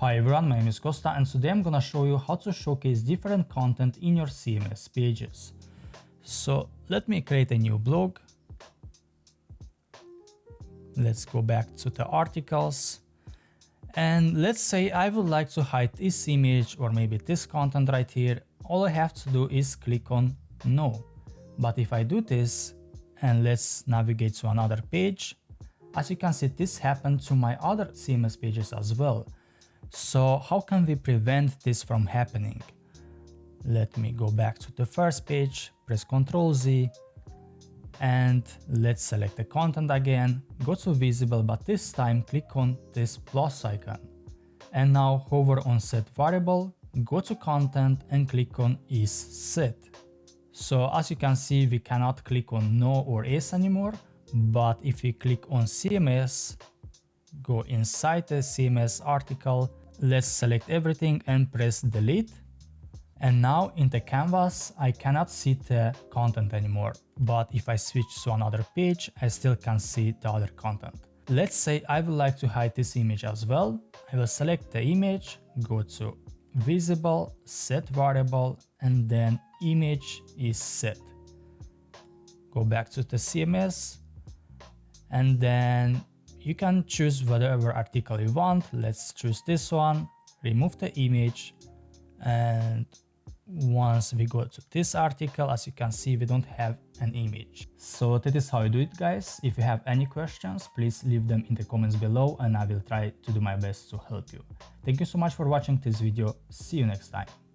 Hi everyone, my name is Costa and today I'm gonna show you how to showcase different content in your CMS pages. So let me create a new blog. Let's go back to the articles. And let's say I would like to hide this image or maybe this content right here. All I have to do is click on no. But if I do this and let's navigate to another page, as you can see, this happened to my other CMS pages as well. So how can we prevent this from happening? Let me go back to the first page, press Ctrl Z, and let's select the content again, go to visible, but this time click on this plus icon. And now hover on set variable, go to content and click on is set. So as you can see, we cannot click on no or yes anymore, but if we click on CMS, go inside the CMS article, let's select everything and press delete. And now in the canvas, I cannot see the content anymore. But if I switch to another page, I still can see the other content. Let's say I would like to hide this image as well. I will select the image, go to visible, set variable, and then image is set. Go back to the CMS, and then you can choose whatever article you want. Let's choose this one, remove the image, and once we go to this article, as you can see, we don't have an image. So that is how you do it, guys. If you have any questions, please leave them in the comments below and I will try to do my best to help you. Thank you so much for watching this video. See you next time.